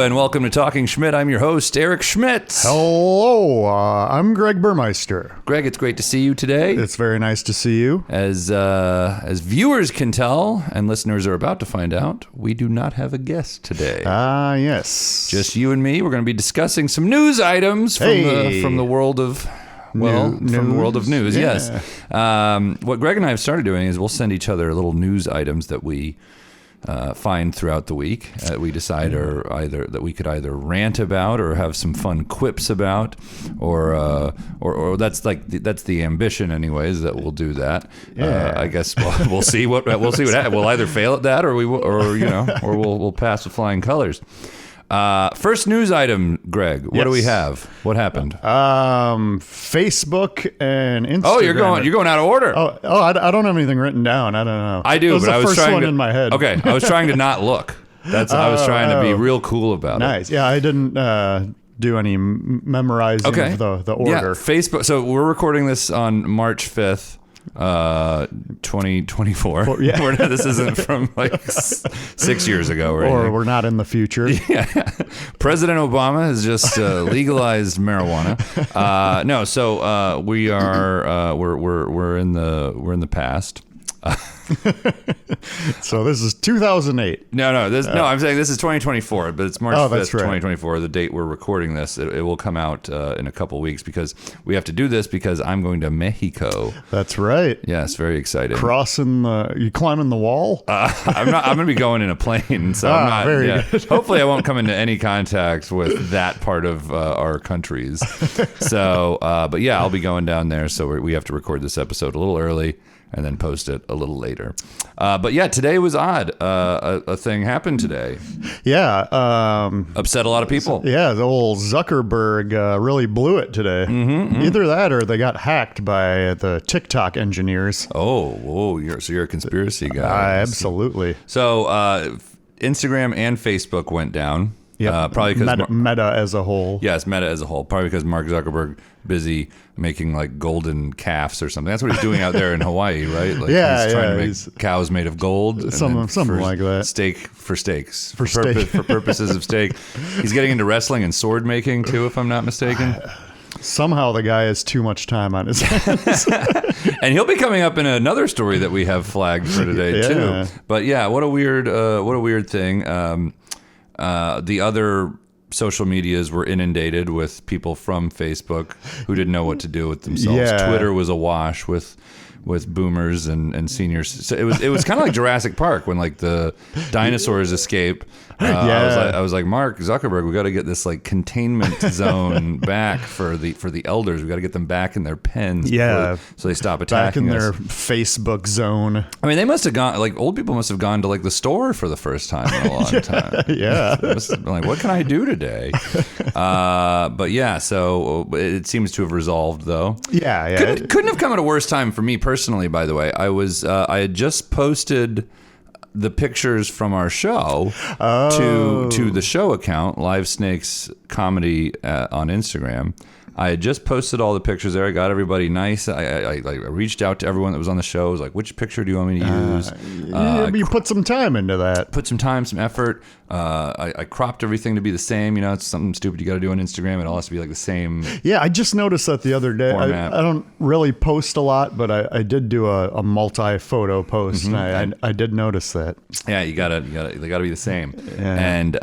and welcome to Talking Schmidt. I'm your host, Eric Schmidt. Hello, I'm Greg Burmeister. Greg, it's great to see you today. It's very nice to see you. As viewers can tell, and listeners are about to find out, we do not have a guest today. Yes. Just you and me. We're going to be discussing some news items from the world of... from the world of news, yeah. Yes. What Greg and I have started doing is we'll send each other little news items that we find throughout the week. We decide that we could either rant about or have some fun quips about, or that's the ambition, anyways. That we'll do that. Yeah. I guess we'll see what happens. We'll either fail at that, or we'll pass with flying colors. First news item, Greg. What do we have? What happened? Facebook and Instagram. Oh, you're going out of order. I don't have anything written down. I don't know. I do, That was but the I was first trying one to, in my head. Okay, I was trying to not look. I was trying to be real cool about it. Nice. Yeah, I didn't do any memorizing of the order. Yeah, Facebook. So we're recording this on March 5th. 2024. Yeah. This isn't from like 6 years ago or anything. We're not in the future. Yeah. President Obama has just legalized marijuana. No, so we are we're in the past. So this is 2008. No, I'm saying this is 2024, but it's March 5th, that's right. 2024, the date we're recording this. It will come out in a couple weeks because we have to do this because I'm going to Mexico. That's right. Yes, very excited. You climbing the wall? I'm going to be going in a plane, so I'm not. Very good. Hopefully, I won't come into any contact with that part of our countries. So, but yeah, I'll be going down there. So we have to record this episode a little early and then post it a little later. But yeah, today was odd. A thing happened today. Yeah. Upset a lot of people. Yeah, the old Zuckerberg really blew it today. Either that or they got hacked by the TikTok engineers. Oh, you're a conspiracy guy. Absolutely. So Instagram and Facebook went down. Yeah, probably because Meta as a whole. Yes, Meta as a whole. Probably because Mark Zuckerberg busy making like golden calves or something. That's what he's doing out there in Hawaii, right? Like he's trying to make cows made of gold. Something like that. For purposes of steak. He's getting into wrestling and sword making too, if I'm not mistaken. Somehow the guy has too much time on his hands. And he'll be coming up in another story that we have flagged for today too. But yeah, what a weird thing. The other social medias were inundated with people from Facebook who didn't know what to do with themselves. Yeah. Twitter was awash with boomers and seniors. So it was kind of like Jurassic Park when like the dinosaurs escape. I was like, Mark Zuckerberg, we got to get this like containment zone back for the elders. We got to get them back in their pens. Yeah. So they stop attacking back in us. their Facebook zone. I mean, they must have gone, like old people must have gone to like the store for the first time in a long time. Yeah. Like, what can I do today? But yeah, so it seems to have resolved though. Yeah. Couldn't have come at a worse time for me personally, by the way. I had just posted the pictures from our show to the show account, Live Snakes Comedy on Instagram. I had just posted all the pictures there. I got everybody nice. I reached out to everyone that was on the show. I was like, which picture do you want me to use? You put some time into that. Put some time, some effort. I cropped everything to be the same. You know, it's something stupid you got to do on Instagram. It all has to be like the same. Yeah, I just noticed that the other day. I don't really post a lot, but I did do a multi-photo post, and I did notice that. Yeah, they gotta be the same. Yeah. And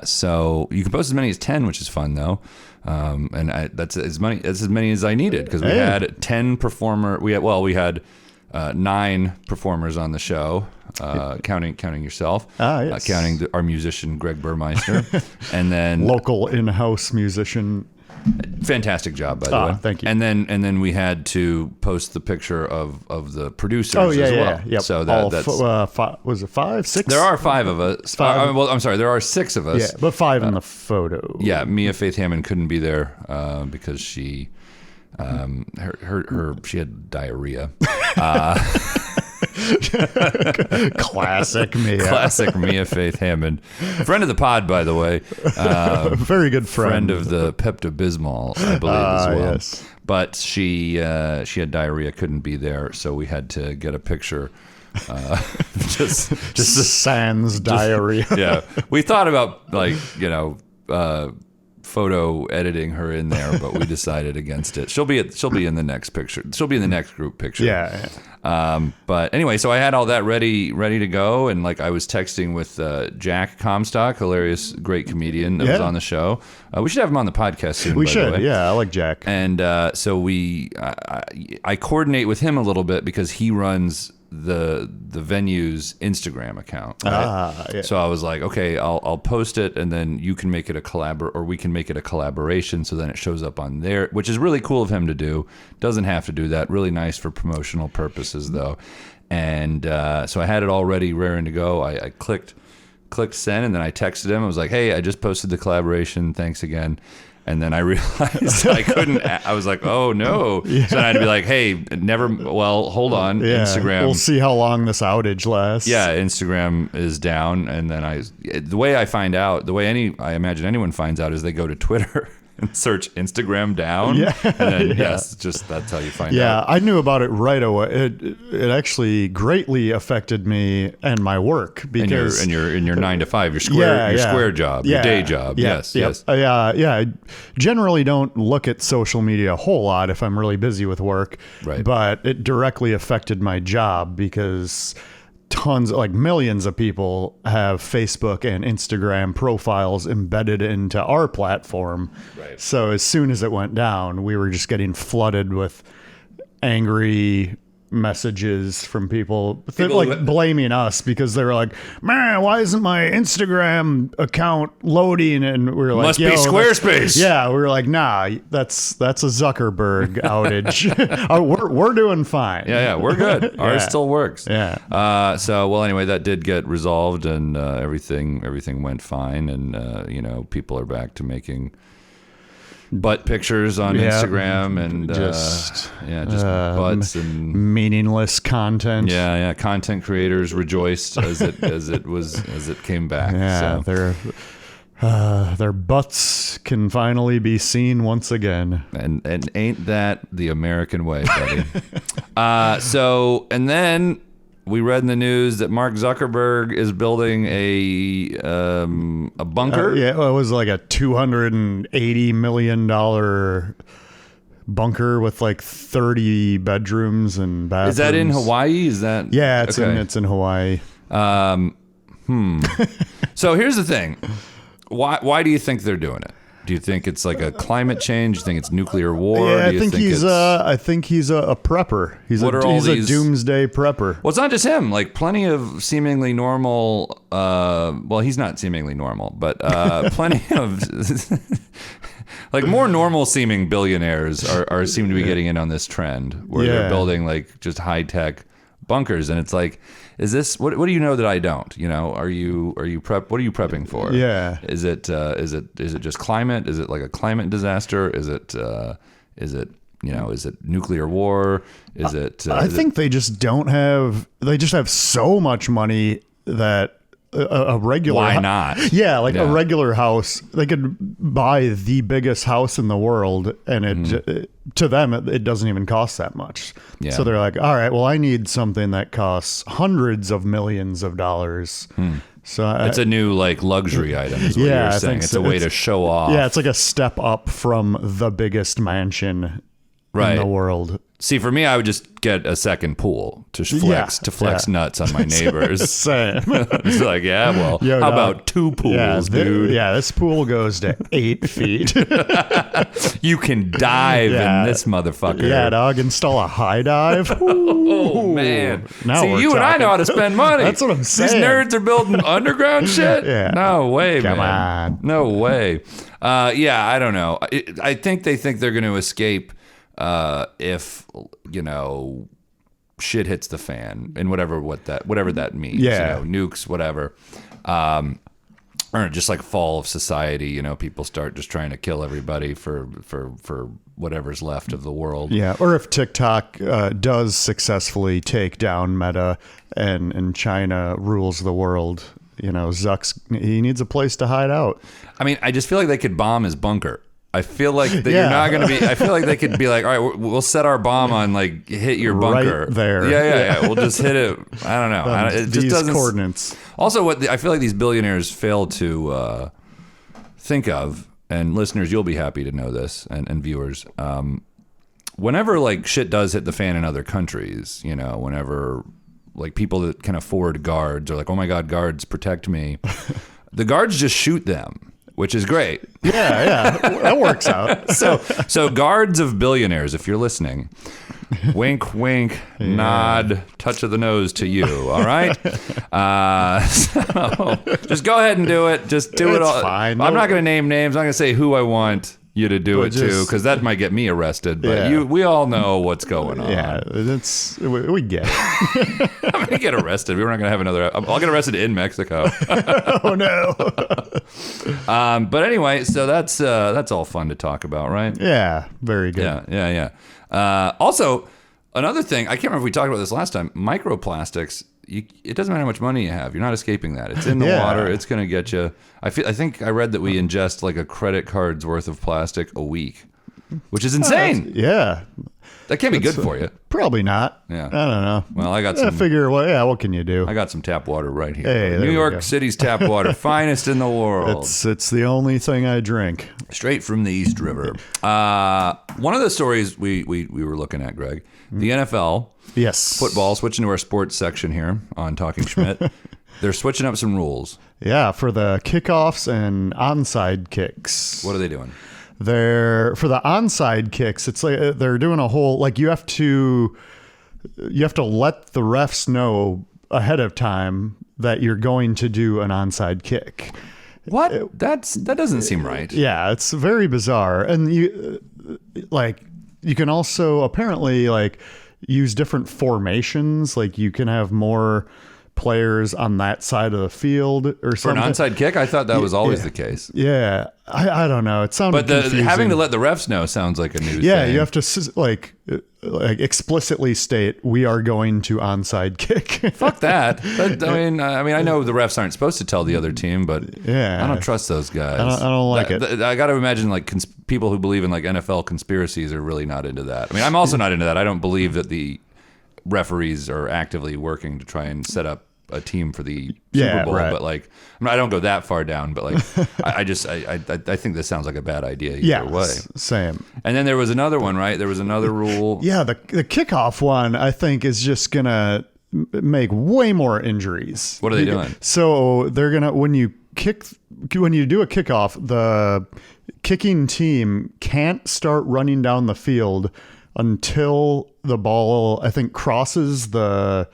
so you can post as many as 10, which is fun though. And that's as many as I needed because we had 10 performer. We had 9 performers on the show, counting yourself, yes. Counting our musician Greg Burmeister, and then local in-house musician. Fantastic job, by the way. Thank you. And then we had to post the picture of the producers as well. Yeah. Yep. So that's was it 5, 6? There are 5 of us. 5. Well, I'm sorry, there are 6 of us. Yeah, but 5 in the photo. Yeah, Mia Faith Hammond couldn't be there because she she had diarrhea. Classic Mia. Classic Mia Faith Hammond. Friend of the pod, by the way. Very good friend. Of the Pepto-Bismol, I believe, as well. Yes. But she had diarrhea, couldn't be there, so we had to get a picture just sans diarrhea. Yeah, we thought about photo editing her in there, but we decided against it. She'll be in the next picture. She'll be in the next group picture. Yeah. But anyway, so I had all that ready to go, and I was texting with Jack Comstock, hilarious, great comedian that was on the show. We should have him on the podcast soon. We by should. the way. Yeah, I like Jack. And so I coordinate with him a little bit because he runs the venue's Instagram account. Right? Yeah. So I was like, okay, I'll post it, and then you can make it we can make it a collaboration. So then it shows up on there, which is really cool of him to do. Doesn't have to do that. Really nice for promotional purposes, though. And so I had it all ready, raring to go. I clicked send, and then I texted him. I was like, hey, I just posted the collaboration. Thanks again. And then I realized I couldn't. I was like, "Oh no!" Yeah. So I had to be like, "Hey, never. Well, hold on. Yeah. Instagram. We'll see how long this outage lasts." Yeah, Instagram is down, and then the way I find out, the way I imagine anyone finds out, is they go to Twitter and search Instagram down. Yeah. And then just that's how you find out. Yeah, I knew about it right away. It actually greatly affected me and my work because in your 9 to 5, your square job, your day job. Yes. I generally don't look at social media a whole lot if I'm really busy with work. Right. But it directly affected my job because millions of people have Facebook and Instagram profiles embedded into our platform. Right. So as soon as it went down, we were just getting flooded with angry messages from people blaming us because they were like, man, why isn't my Instagram account loading? And we were like, must be Squarespace. Yeah, we were like, nah, that's a Zuckerberg outage. We're doing fine. Yeah, we're good. Ours still works. Yeah. So anyway, that did get resolved, and everything went fine, and people are back to making butt pictures on Instagram and just butts and meaningless content. Yeah. Content creators rejoiced as it came back. Yeah, so. Their butts can finally be seen once again. And ain't that the American way, buddy? And then we read in the news that Mark Zuckerberg is building a bunker. It was like a $280 million bunker with 30 bedrooms and bathrooms. Is that in Hawaii? Is that? Yeah, it's in Hawaii. So here's the thing. Why do you think they're doing it? Do you think it's like a climate change? Do you think it's nuclear war? Yeah, I think he's a prepper. He's a doomsday prepper. Well, it's not just him. Plenty of seemingly normal. Well, he's not seemingly normal, but plenty of more normal seeming billionaires seem to be getting in on this trend where they're building just high tech bunkers, and it's like, is this what do you know that I don't? Are you prep? What are you prepping for? Yeah. Is it just climate? Is it like a climate disaster? Is it nuclear war? I think they just don't have. They just have so much money that a regular. Why not? Yeah, a regular house. They could buy the biggest house in the world, and it to them it doesn't even cost that much. Yeah. So they're like, all right, well, I need something that costs hundreds of millions of dollars. So it's a new luxury item. Is what you're saying. It's a way to show off. Yeah, it's like a step up from the biggest mansion in the world. See, for me, I would just get a second pool to flex nuts on my neighbors. Same. It's like, how about 2 pools, dude? This pool goes to 8 feet. You can dive in this motherfucker. Yeah, dog. Install a high dive. Oh, man. Now See, you and I know how to spend money. That's what I'm saying. These nerds are building underground shit? Yeah. No way, Come man. on. No way. I don't know. I think they think they're going to escape if shit hits the fan and whatever that means. Nukes, whatever. Or just fall of society. People start just trying to kill everybody for whatever's left of the world. Yeah, or if TikTok does successfully take down Meta and China rules the world, Zuck's he needs a place to hide out. I mean, I just feel like they could bomb his bunker. I feel like that you're not going to be. I feel like they could be like, all right, we'll set our bomb on like hit your bunker right there. Yeah. We'll just hit it. I don't know. It just doesn't. Coordinates. Also, I feel like these billionaires fail to think of, and listeners, you'll be happy to know this, and viewers. Whenever like shit does hit the fan in other countries, whenever like people that can afford guards are like, oh my God, guards protect me. The guards just shoot them, which is great. Yeah, that works out. So guards of billionaires, if you're listening, wink, wink, nod, touch of the nose to you. All right. So just go ahead and do it. Just do it all. Fine. I'm not going to name names. I'm not going to say who I want you to do it to, because that might get me arrested. But we all know what's going on. Yeah, we get it. I'm going to get arrested. We're not going to have another. I'll get arrested in Mexico. Oh no. But anyway, so that's all fun to talk about, right? Yeah, very good. Yeah. Also, another thing, I can't remember if we talked about this last time. Microplastics. It doesn't matter how much money you have. You're not escaping that. It's in the water. It's going to get you. I think I read that we ingest like a credit card's worth of plastic a week, which is insane. Yeah. That can't be good for you. Probably not. Yeah. I don't know. Well, I got some. Figure, what can you do? I got some tap water right here. Hey, New York City's tap water, finest in the world. It's the only thing I drink. Straight from the East River. One of the stories we were looking at, Greg, the NFL. Yes. Football, switching to our sports section here on Talking Schmidt. They're switching up some rules. Yeah, for the kickoffs and onside kicks. What are they doing? For the onside kicks, it's like they're doing a whole, like you have to let the refs know ahead of time that you're going to do an onside kick. What? That doesn't seem right. Yeah, it's very bizarre. And you can also apparently use different formations. Like you can have more players on that side of the field or something. For an onside kick? I thought that was always the case. Yeah. I don't know. It sounded confusing. Having to let the refs know sounds like a new thing. Yeah, you have to like explicitly state we are going to onside kick. Fuck that. I mean, I know the refs aren't supposed to tell the other team, but yeah, I don't trust those guys. I don't like it. I got to imagine like people who believe in like NFL conspiracies are really not into that. I mean, I'm also not into that. I don't believe that the referees are actively working to try and set up a team for the Super Bowl, right. But like, I don't go that far down, but like, I think this sounds like a bad idea either way. Same. And then there was another one, right? There was another rule. Yeah, the kickoff one, I think, is just gonna make way more injuries. What are they doing? So they're gonna when you do a kickoff, the kicking team can't start running down the field until the ball, I think, crosses the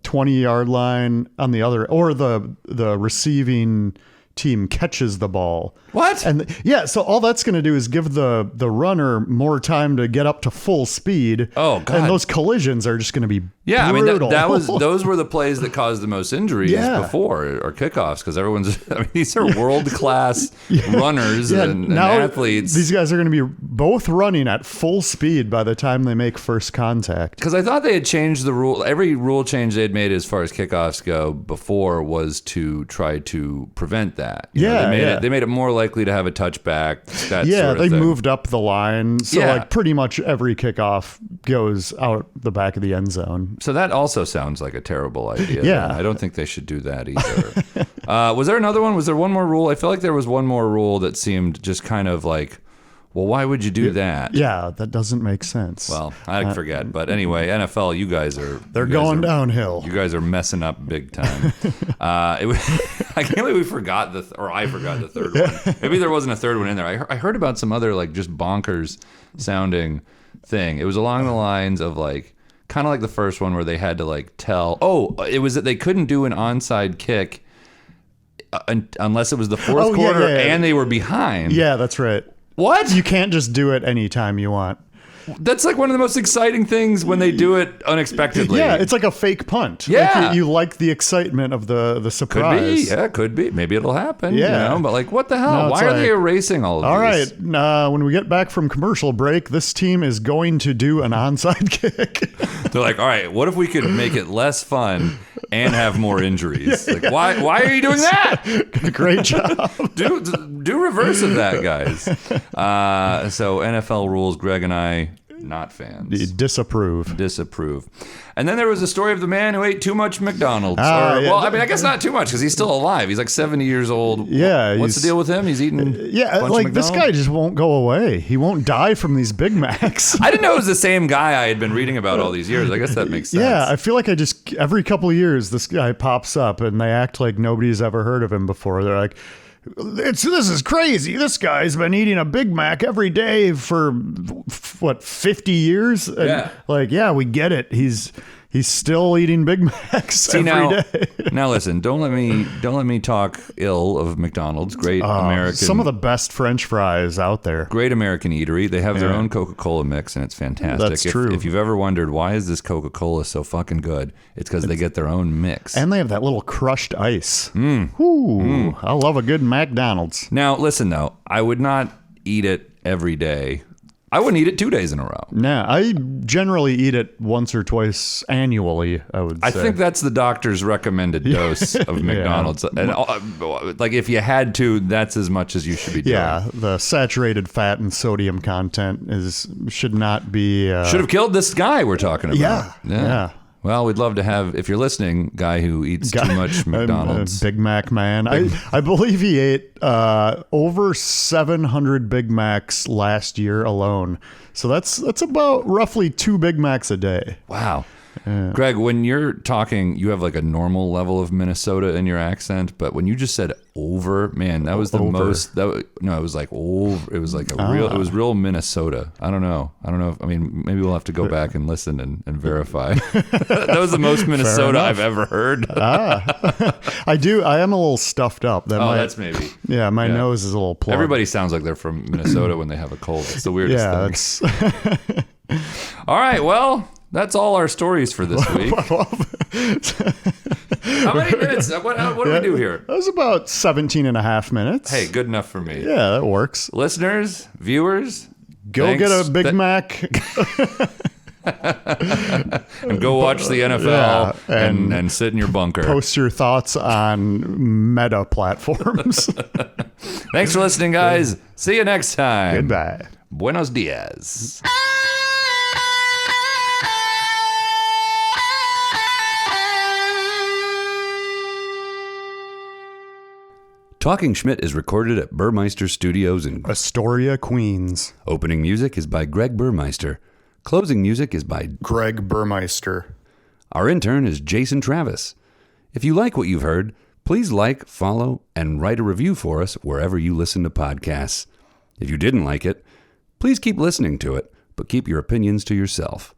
20-yard line on the other, or the receiving team catches the ball. What? And so all that's going to do is give the runner more time to get up to full speed. Oh God! And those collisions are just going to be brutal. I mean those were the plays that caused the most injuries before, or kickoffs, because these are world class runners and athletes. These guys are going to be both running at full speed by the time they make first contact. Because I thought they had changed the rule. Every rule change they had made as far as kickoffs go before was to try to prevent that. They made it more likely to have a touchback. They moved up the line, so like pretty much every kickoff goes out the back of the end zone. So that also sounds like a terrible idea. Yeah, I don't think they should do that either. Was there another one? Was there one more rule? I feel like there was one more rule that seemed just kind of like, well, why would you do that? Yeah, that doesn't make sense. Well, I forget. But anyway, NFL, you guys are... They're going downhill. You guys are messing up big time. I can't believe we forgot I forgot the third one. Maybe there wasn't a third one in there. I heard about some other like just bonkers sounding thing. It was along the lines of like, kind of like the first one where they had to like tell... Oh, it was that they couldn't do an onside kick unless it was the fourth quarter and they were behind. Yeah, that's right. What? You can't just do it anytime you want. That's like one of the most exciting things when they do it unexpectedly. Yeah, it's like a fake punt. Yeah. Like you like the excitement of the surprise. Could be. Yeah, could be. Maybe it'll happen. Yeah. You know? But like, what the hell? No, Why it's are they like, erasing all of All these? right, when we get back from commercial break, this team is going to do an onside kick. They're like, all right, what if we could make it less fun and have more injuries? Like, why are you doing that? Great job. Do reverse of that, guys. So NFL rules, Greg and I, not fans. Disapprove. And then there was a story of the man who ate too much McDonald's. Yeah. Well, I mean, I guess not too much because he's still alive. He's like 70 years old. Yeah. What's the deal with him? He's eating Yeah, like this guy just won't go away. He won't die from these Big Macs. I didn't know it was the same guy I had been reading about all these years. I guess that makes sense. Yeah, I feel like every couple of years, this guy pops up and they act like nobody's ever heard of him before. They're like, this is crazy. This guy's been eating a Big Mac every day for what, 50 years? And Yeah. like, yeah, we get it. He's still eating Big Macs every day. Now listen, don't let me talk ill of McDonald's. Great American. Some of the best French fries out there. Great American eatery. They have their own Coca-Cola mix, and it's fantastic. That's true. If you've ever wondered why is this Coca-Cola so fucking good, it's because they get their own mix. And they have that little crushed ice. Ooh, I love a good McDonald's. Now listen though, I would not eat it every day. I wouldn't eat it 2 days in a row. Nah, I generally eat it once or twice annually, I would say. I think that's the doctor's recommended dose of McDonald's. And like if you had to, that's as much as you should be doing. Yeah, the saturated fat and sodium content should not be... Should have killed this guy we're talking about. Yeah. Well, we'd love to have, if you're listening, guy who eats too much McDonald's. Big Mac man. I believe he ate over 700 Big Macs last year alone. So that's about roughly 2 Big Macs a day. Wow. Greg, when you're talking, you have like a normal level of Minnesota in your accent, but when you just said over, man, that was the most. It was like over. It was like real. It was real Minnesota. I don't know. Maybe we'll have to go back and listen and verify. That was the most Minnesota I've ever heard. I do. I am a little stuffed up. That's maybe. Yeah, my nose is a little plugged. Everybody sounds like they're from Minnesota when they have a cold. It's the weirdest thing. All right. Well. That's all our stories for this week. How many minutes? What do we do here? That was about 17 and a half minutes. Hey, good enough for me. Yeah, that works. Listeners, viewers, go get a Big Mac. And go watch the NFL and sit in your bunker. Post your thoughts on meta platforms. Thanks for listening, guys. See you next time. Goodbye. Buenos dias. Talking Schmidt is recorded at Burmeister Studios in Astoria, Queens. Opening music is by Greg Burmeister. Closing music is by Greg Burmeister. Our intern is Jason Travis. If you like what you've heard, please like, follow, and write a review for us wherever you listen to podcasts. If you didn't like it, please keep listening to it, but keep your opinions to yourself.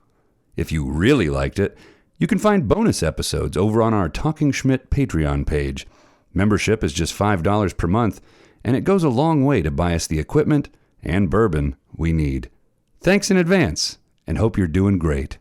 If you really liked it, you can find bonus episodes over on our Talking Schmidt Patreon page. Membership is just $5 per month, and it goes a long way to buy us the equipment and bourbon we need. Thanks in advance, and hope you're doing great.